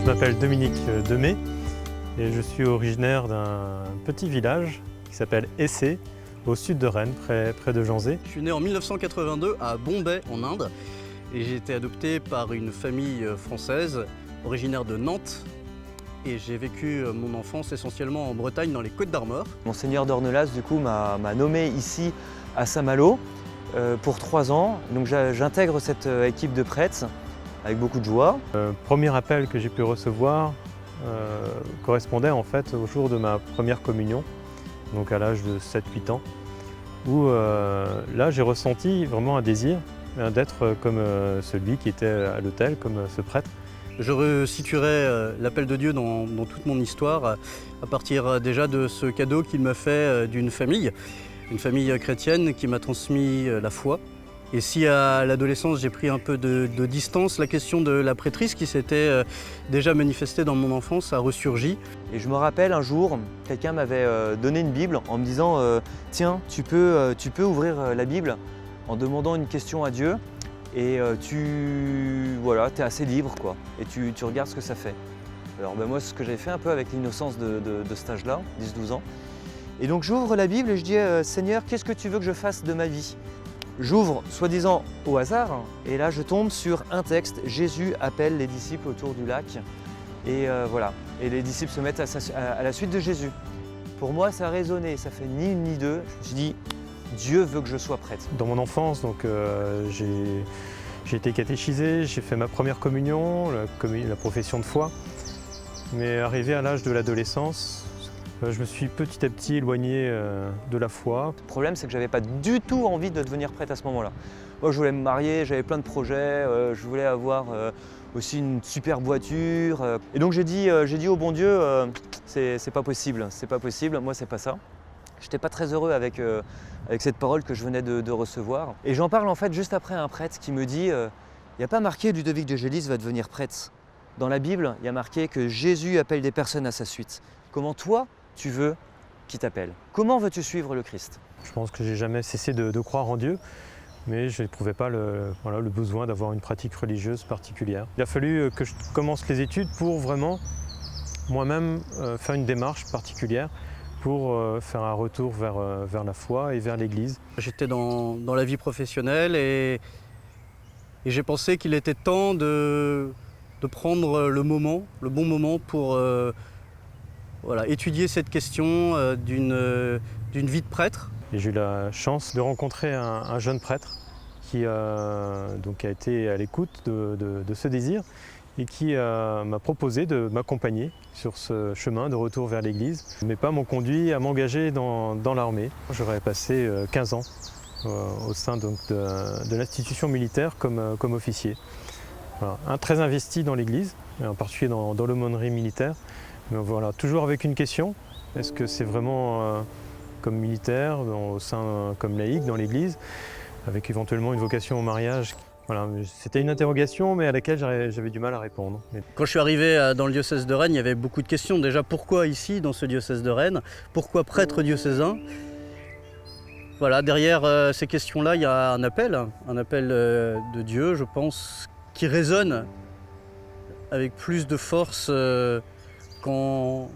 Je m'appelle Dominique Demey et je suis originaire d'un petit village qui s'appelle Essé, au sud de Rennes, près de Janzé. Je suis né en 1982 à Bombay, en Inde, et j'ai été adopté par une famille française originaire de Nantes. Et j'ai vécu mon enfance essentiellement en Bretagne, dans les Côtes-d'Armor. Monseigneur d'Ornelas, du coup, m'a nommé ici à Saint-Malo pour 3 ans. Donc j'intègre cette équipe de prêtres avec beaucoup de joie. Le premier appel que j'ai pu recevoir correspondait en fait au jour de ma première communion, donc à l'âge de 7-8 ans, où là j'ai ressenti vraiment un désir d'être comme celui qui était à l'autel, comme ce prêtre. Je resituerai l'appel de Dieu dans toute mon histoire à partir déjà de ce cadeau qu'il m'a fait d'une famille, une famille chrétienne qui m'a transmis la foi. Et si à l'adolescence j'ai pris un peu de distance, la question de la prêtrise qui s'était déjà manifestée dans mon enfance a ressurgi. Et je me rappelle un jour, quelqu'un m'avait donné une Bible en me disant tiens, tu peux ouvrir la Bible en demandant une question à Dieu. Et voilà, tu es assez libre quoi, et tu regardes ce que ça fait. Alors moi, c'est ce que j'avais fait un peu avec l'innocence de cet âge-là, 10-12 ans. Et donc j'ouvre la Bible et je dis Seigneur, qu'est-ce que tu veux que je fasse de ma vie? J'ouvre, soi-disant au hasard, et là je tombe sur un texte, Jésus appelle les disciples autour du lac. Et voilà, et les disciples se mettent à la suite de Jésus. Pour moi, ça a résonné, ça fait ni une ni deux. Je me suis dit, Dieu veut que je sois prêtre. Dans mon enfance, donc, j'ai été catéchisé, j'ai fait ma première communion, la profession de foi. Mais arrivé à l'âge de l'adolescence, je me suis petit à petit éloigné de la foi. Le problème, c'est que je n'avais pas du tout envie de devenir prêtre à ce moment-là. Moi, je voulais me marier, j'avais plein de projets, je voulais avoir aussi une superbe voiture. Et donc j'ai dit au bon Dieu, c'est pas possible, moi c'est pas ça. J'étais pas très heureux avec cette parole que je venais de recevoir. Et j'en parle en fait juste après un prêtre qui me dit il n'y a pas marqué Ludovic de Gélis va devenir prêtre. Dans la Bible, il y a marqué que Jésus appelle des personnes à sa suite. Comment toi, tu veux qu'il t'appelle? Comment veux-tu suivre le Christ? Je pense que j'ai jamais cessé de croire en Dieu, mais je n'éprouvais pas le besoin d'avoir une pratique religieuse particulière. Il a fallu que je commence les études pour vraiment moi-même faire une démarche particulière pour faire un retour vers la foi et vers l'Église. J'étais dans la vie professionnelle et j'ai pensé qu'il était temps de prendre le bon moment pour étudier cette question d'une vie de prêtre. Et j'ai eu la chance de rencontrer un jeune prêtre qui a été à l'écoute de ce désir et qui m'a proposé de m'accompagner sur ce chemin de retour vers l'Église. Mes pas m'ont conduit à m'engager dans l'armée. J'aurais passé 15 ans au sein de l'institution militaire comme officier. Voilà. Très investi dans l'Église, en particulier dans l'aumônerie militaire. Mais voilà, toujours avec une question, est-ce que c'est vraiment comme militaire, au sein comme laïc dans l'Église, avec éventuellement une vocation au mariage? Voilà, c'était une interrogation, mais à laquelle j'avais du mal à répondre. Quand je suis arrivé dans le diocèse de Rennes, il y avait beaucoup de questions. Déjà, pourquoi ici, dans ce diocèse de Rennes? Pourquoi prêtre diocésain? Voilà, derrière ces questions-là, il y a un appel de Dieu, je pense, qui résonne avec plus de force quand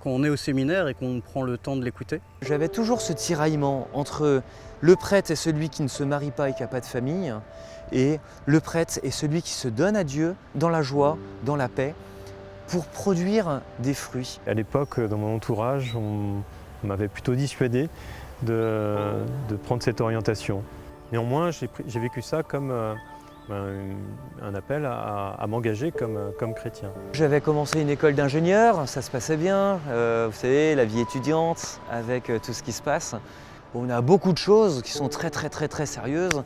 on est au séminaire et qu'on prend le temps de l'écouter. J'avais toujours ce tiraillement entre le prêtre est celui qui ne se marie pas et qui n'a pas de famille, et le prêtre est celui qui se donne à Dieu dans la joie, dans la paix, pour produire des fruits. À l'époque, dans mon entourage, on m'avait plutôt dissuadé de prendre cette orientation. Néanmoins, j'ai vécu ça comme un appel à m'engager comme chrétien. J'avais commencé une école d'ingénieur, ça se passait bien, vous savez, la vie étudiante avec tout ce qui se passe. On a beaucoup de choses qui sont très sérieuses.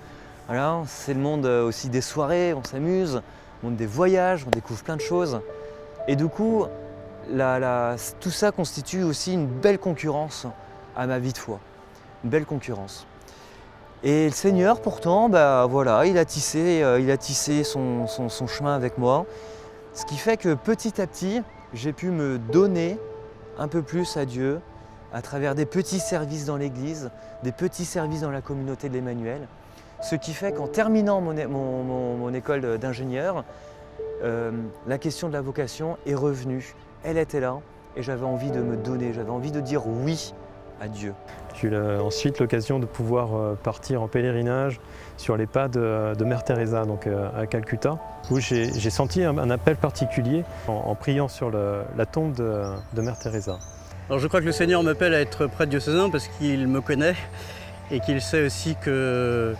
Voilà, c'est le monde aussi des soirées, on s'amuse, le monde des voyages, on découvre plein de choses. Et du coup, tout ça constitue aussi une belle concurrence à ma vie de foi, une belle concurrence. Et le Seigneur, pourtant, voilà, il a tissé son chemin avec moi. Ce qui fait que petit à petit, j'ai pu me donner un peu plus à Dieu à travers des petits services dans l'Église, des petits services dans la communauté de l'Emmanuel. Ce qui fait qu'en terminant mon école d'ingénieur, la question de la vocation est revenue. Elle était là et j'avais envie de me donner, j'avais envie de dire oui à Dieu. J'ai eu ensuite l'occasion de pouvoir partir en pèlerinage sur les pas de Mère Teresa, donc à Calcutta, où j'ai senti un appel particulier en priant sur la tombe de Mère Teresa. Alors je crois que le Seigneur m'appelle à être prêtre diocésain parce qu'il me connaît et qu'il sait aussi que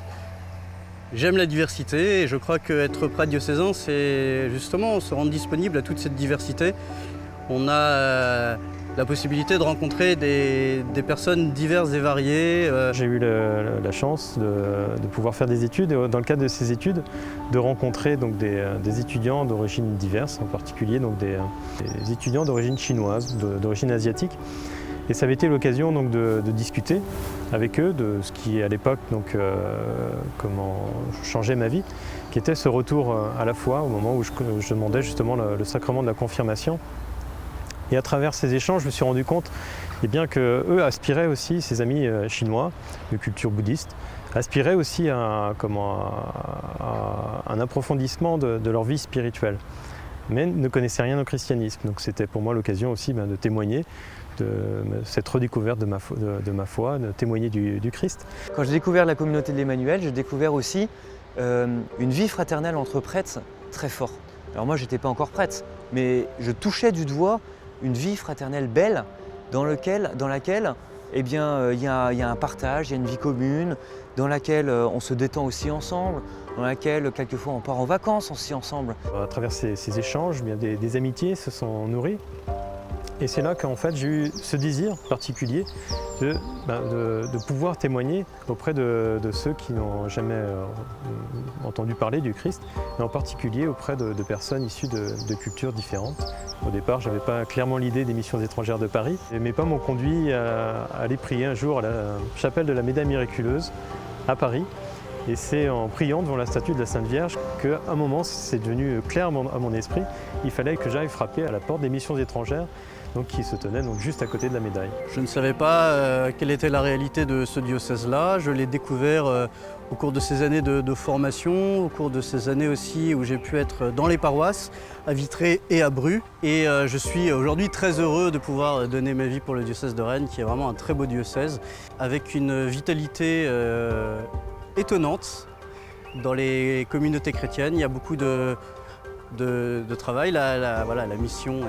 j'aime la diversité. Et je crois qu'être prêtre diocésain, c'est justement se rendre disponible à toute cette diversité. On a la possibilité de rencontrer des personnes diverses et variées. J'ai eu la chance de pouvoir faire des études et dans le cadre de ces études, de rencontrer donc, des étudiants d'origine diverses, en particulier donc, des étudiants d'origine chinoise, d'origine asiatique. Et ça avait été l'occasion donc, de discuter avec eux de ce qui à l'époque comment changeait ma vie, qui était ce retour à la foi au moment où je demandais justement le sacrement de la confirmation. Et à travers ces échanges, je me suis rendu compte bien qu'eux aspiraient aussi, ces amis chinois de culture bouddhiste, aspiraient aussi à un approfondissement de leur vie spirituelle, mais ne connaissaient rien au christianisme. Donc c'était pour moi l'occasion aussi de témoigner de cette redécouverte de ma foi, de témoigner du Christ. Quand j'ai découvert la communauté de l'Emmanuel, j'ai découvert aussi une vie fraternelle entre prêtres très fort. Alors moi, je n'étais pas encore prêtre, mais je touchais du doigt une vie fraternelle belle dans laquelle eh bien, y a un partage, il y a une vie commune, dans laquelle on se détend aussi ensemble, dans laquelle quelquefois on part en vacances aussi ensemble. À travers ces échanges, bien, des amitiés se sont nourries. Et c'est là qu'en fait j'ai eu ce désir particulier de pouvoir témoigner auprès de ceux qui n'ont jamais entendu parler du Christ, et en particulier auprès de personnes issues de cultures différentes. Au départ, je n'avais pas clairement l'idée des missions étrangères de Paris, et mes pas m'ont conduit à aller prier un jour à la chapelle de la Médaille miraculeuse à Paris. Et c'est en priant devant la statue de la Sainte Vierge qu'à un moment, c'est devenu clair à mon esprit, il fallait que j'aille frapper à la porte des missions étrangères, donc, qui se tenait donc, juste à côté de la médaille. Je ne savais pas quelle était la réalité de ce diocèse-là. Je l'ai découvert au cours de ces années de formation, au cours de ces années aussi où j'ai pu être dans les paroisses, à Vitré et à Bru. Et je suis aujourd'hui très heureux de pouvoir donner ma vie pour le diocèse de Rennes, qui est vraiment un très beau diocèse, avec une vitalité étonnante dans les communautés chrétiennes. Il y a beaucoup de travail. La mission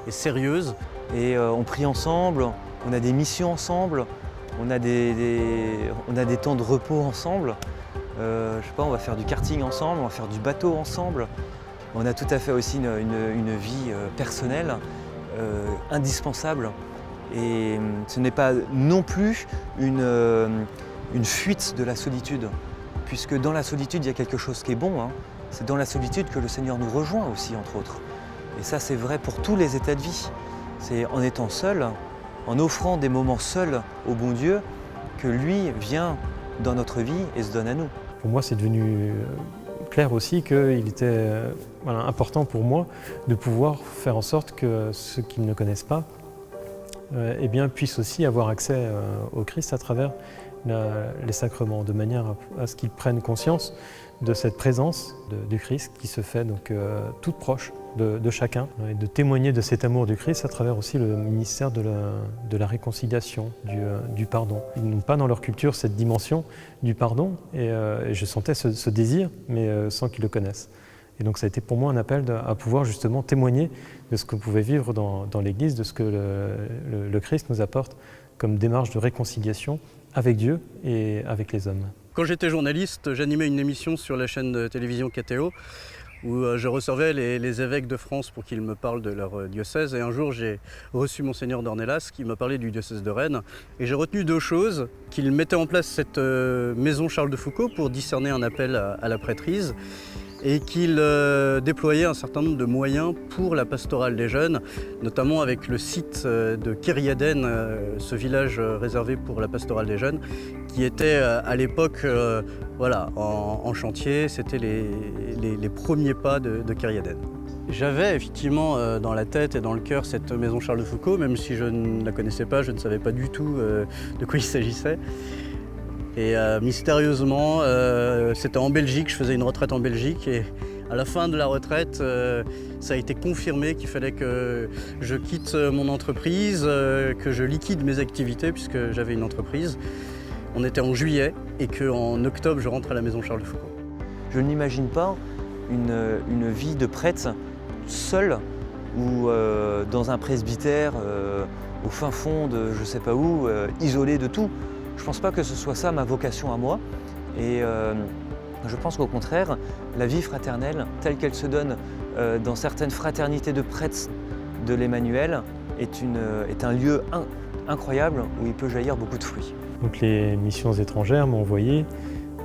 est sérieuse. Et on prie ensemble, on a des missions ensemble, on a des temps de repos ensemble. Je sais pas, on va faire du karting ensemble, on va faire du bateau ensemble. On a tout à fait aussi une vie personnelle indispensable. Et ce n'est pas non plus une fuite de la solitude, puisque dans la solitude, il y a quelque chose qui est bon. C'est dans la solitude que le Seigneur nous rejoint aussi, entre autres. Et ça, c'est vrai pour tous les états de vie. C'est en étant seul, en offrant des moments seuls au bon Dieu, que lui vient dans notre vie et se donne à nous. Pour moi, c'est devenu clair aussi qu'il était important pour moi de pouvoir faire en sorte que ceux qui ne le connaissent pas puissent aussi avoir accès au Christ à travers les sacrements, de manière à ce qu'ils prennent conscience de cette présence du Christ qui se fait donc toute proche de chacun, et de témoigner de cet amour du Christ à travers aussi le ministère de la réconciliation, du pardon. Ils n'ont pas dans leur culture cette dimension du pardon, et je sentais ce désir, mais sans qu'ils le connaissent. Et donc ça a été pour moi un appel à pouvoir justement témoigner de ce qu'on pouvait vivre dans l'Église, de ce que le Christ nous apporte comme démarche de réconciliation avec Dieu et avec les hommes. Quand j'étais journaliste, j'animais une émission sur la chaîne de télévision KTO où je recevais les évêques de France pour qu'ils me parlent de leur diocèse. Et un jour, j'ai reçu Monseigneur d'Ornelas qui m'a parlé du diocèse de Rennes. Et j'ai retenu deux choses: qu'il mettait en place cette maison Charles de Foucauld pour discerner un appel à la prêtrise, et qu'il déployait un certain nombre de moyens pour la pastorale des jeunes, notamment avec le site de Kériaden, ce village réservé pour la pastorale des jeunes, qui était à l'époque en chantier. C'était les premiers pas de Kériaden. J'avais effectivement dans la tête et dans le cœur cette maison Charles de Foucauld, même si je ne la connaissais pas, je ne savais pas du tout de quoi il s'agissait. Et mystérieusement, c'était en Belgique, je faisais une retraite en Belgique, et À la fin de la retraite, ça a été confirmé qu'il fallait que je quitte mon entreprise, que je liquide mes activités puisque j'avais une entreprise. On était en juillet et qu'en octobre, je rentre à la maison Charles de Foucauld. Je n'imagine pas une vie de prêtre seul ou dans un presbytère au fin fond de je sais pas où, isolé de tout. Je ne pense pas que ce soit ça ma vocation à moi. Et je pense qu'au contraire, la vie fraternelle, telle qu'elle se donne dans certaines fraternités de prêtres de l'Emmanuel, est un lieu incroyable où il peut jaillir beaucoup de fruits. Donc les missions étrangères m'ont envoyé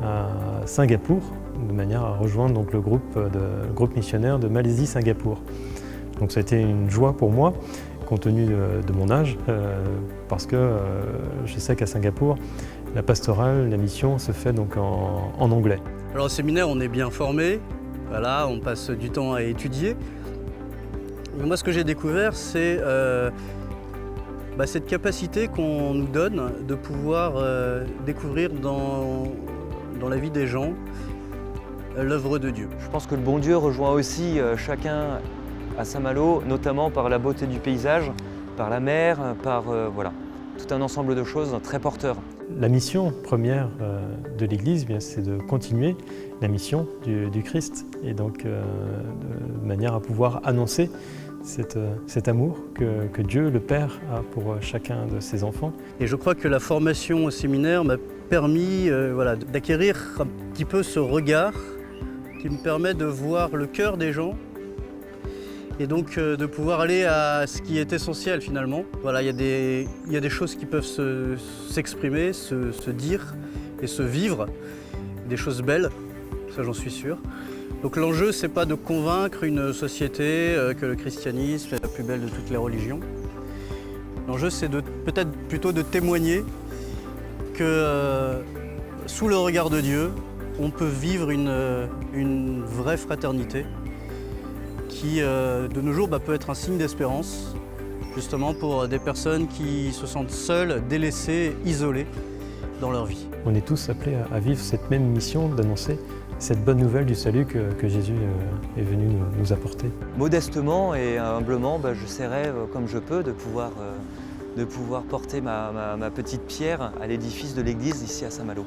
à Singapour, de manière à rejoindre donc, le groupe missionnaire de Malaisie-Singapour. Donc ça a été une joie pour moi, compte tenu de mon âge, parce que je sais qu'à Singapour, la pastorale, la mission se fait donc en anglais. Alors au séminaire, on est bien formé, voilà, on passe du temps à étudier. Mais moi, ce que j'ai découvert, c'est cette capacité qu'on nous donne de pouvoir découvrir dans la vie des gens l'œuvre de Dieu. Je pense que le bon Dieu rejoint aussi chacun à Saint-Malo, notamment par la beauté du paysage, par la mer, par voilà, tout un ensemble de choses très porteurs. La mission première de l'Église, c'est de continuer la mission du Christ et donc de manière à pouvoir annoncer cet amour que Dieu, le Père, a pour chacun de ses enfants. Et je crois que la formation au séminaire m'a permis d'acquérir un petit peu ce regard qui me permet de voir le cœur des gens et donc de pouvoir aller à ce qui est essentiel finalement. Voilà, il y a des choses qui peuvent s'exprimer, se dire et se vivre, des choses belles, ça j'en suis sûr. Donc l'enjeu, c'est pas de convaincre une société que le christianisme est la plus belle de toutes les religions. L'enjeu, c'est peut-être plutôt de témoigner que sous le regard de Dieu, on peut vivre une vraie fraternité qui, de nos jours, peut être un signe d'espérance, justement pour des personnes qui se sentent seules, délaissées, isolées dans leur vie. On est tous appelés à vivre cette même mission d'annoncer cette bonne nouvelle du salut que Jésus est venu nous apporter. Modestement et humblement, j'essaierai comme je peux de pouvoir porter ma petite pierre à l'édifice de l'église ici à Saint-Malo.